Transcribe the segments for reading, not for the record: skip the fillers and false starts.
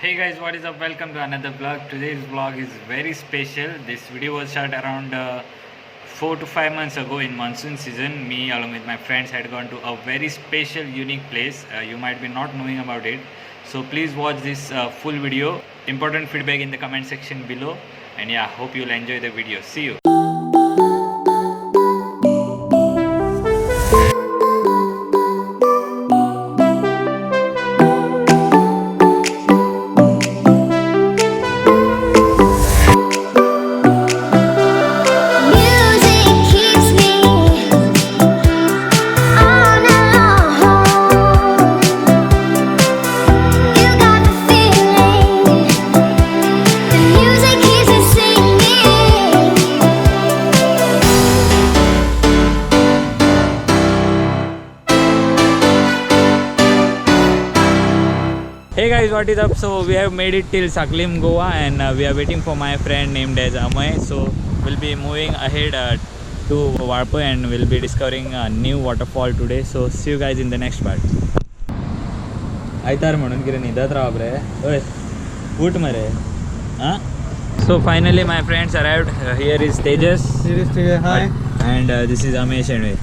Hey guys, what is up? Welcome to another vlog. Today's vlog is very special. This video was shot around 4 to 5 months ago in monsoon season. Me along with my friends had gone to a very special, unique place. You might be not knowing about it. So please watch this full video. Important feedback in the comment section below. And yeah, hope you'll enjoy the video. See you. Hey guys, what is up? So we have made it till Saklim, Goa, and we are waiting for my friend named as Amay. So we'll be moving ahead to valpoi and we'll be discovering a new waterfall today. So see you guys in the next part. आयतार म्हणून कितें न्हिदत रावप रे ओय उठ मरे हां. So finally my friends arrived. Here is Tejas. Hi. And this is Amesh and me.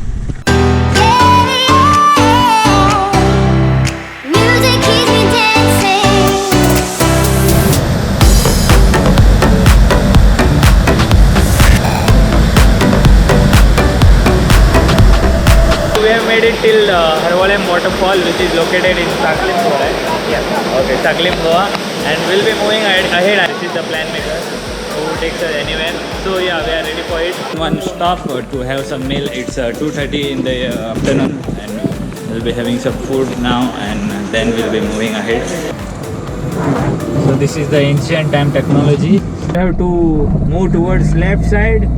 We have made it till Harvalem waterfall, which is located in Saklim, Goa, right? Yeah. Okay, Saklim, Goa, and we'll be moving ahead. This is the plan maker who takes us anywhere. So yeah, we are ready for it. One stop to have some meal. It's 2:30 in the afternoon, and we'll be having some food now, and then we'll be moving ahead. So this is the ancient time technology. You have to move towards left side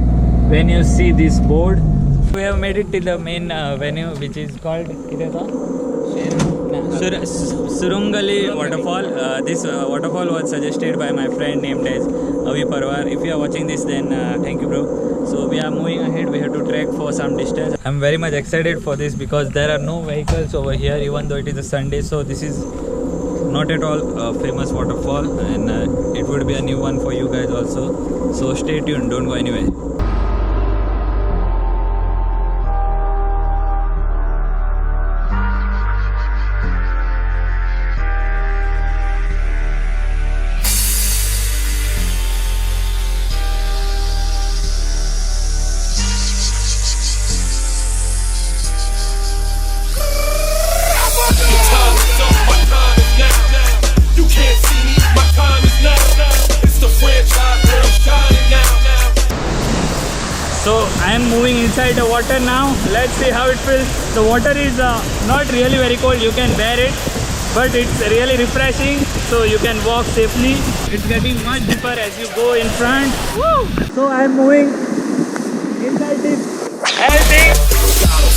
when you see this board. We have made it till the main venue, which is called Shiranguli Waterfall. This waterfall was suggested by my friend named as Avi Parwar. If you are watching this, then thank you, bro. So we are moving ahead. We have to trek for some distance. I'm very much excited for this because there are no vehicles over here, even though it is a Sunday. So this is not at all a famous waterfall, and it would be a new one for you guys also. So stay tuned. Don't go anywhere. So I am moving inside the water now. Let's see how it feels. The water is not really very cold. You can bear it, but it's really refreshing. So you can walk safely. It's getting much deeper as you go in front. Woo! So I am moving inside this. Everything. I'm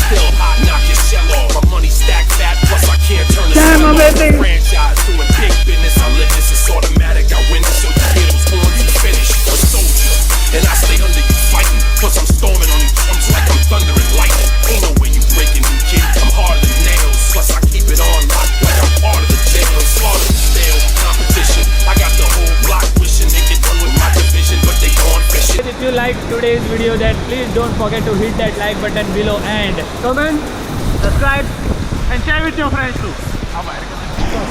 still hot, knock your shell off. My money stacked fat, plus I can't turn the amazing franchise doing big business. I live this, it's automatic. I win this, so you hear those horns and finish. A soldier, and I stay under you fighting. Plus I'm storming on these drums like I'm thunder and lightning. Ain't no way you breaking me, kid. I'm harder than nails. Plus I keep it on lock like I'm part of the jail. Slaughter the stale competition. I got the whole block wishing they could done with my division, but they gone fishing. If you like today's video, then please don't forget to hit that like button below and Comment, subscribe, and share with your friends too.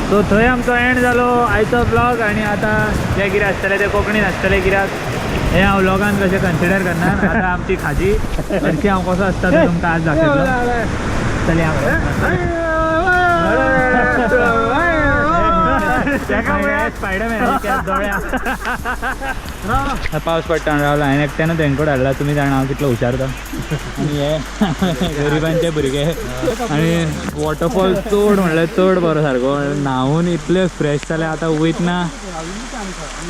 So थंय आमचो and जालो आयचो blog. आणि आता जे कितें आसतलें ते कोंकणीन आसतलें, कित्याक हे हांव व्लॉगान कशें कन्सिडर करना. आतां आमची खाजी हरशी हांव कसो आसता तो तुमकां आज दाखयतलो. चलया स्पायडरमॅन दोळ्या. पावस पडटा रावला. हांवें एकट्यानूच रेनकोट हाडला. तुमी जाणा हांव कितलो हुशार तो. आनी हे गरिबांचे भुरगे. आनी वॉटरफॉल चड म्हणल्यार चड बरो सारको. न्हांवून इतले फ्रेश जाले. आतां वयतना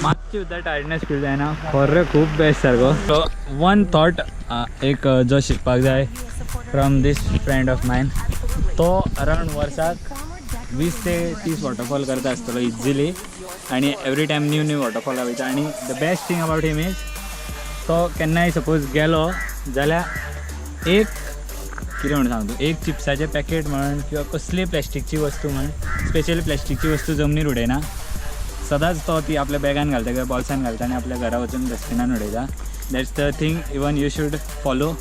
मातशी सुद्दां टायर्डनेस फील जायना. खरें खूब बेस्ट सारको. सो वन थॉट एक जो शिकपाक जाय फ्रॉम दीस फ्रेंड ऑफ मायन, तो अरावंड वर्साक 20 ते 30 वॉटरफॉल करता आसतलो इजिली. आणि एवरी टायम न्यू वॉटरफॉल वयता. आणि the best thing about him is तो केन्नाय सपोज गेलो जाल्यार एक कितें म्हणून सांगता, एक चिप्साचें पॅकेट म्हण किंवा कसली प्लॅस्टिकची वस्तू म्हण, स्पेशली प्लॅस्टिकची वस्तू जमनीर उडयना. सदांच तो ती आपल्या बॅगान घालता किंवा बॉल्सान घालता आणि आपल्या घरा वचून डस्टबिनान उडयता. That's the thing even you should follow.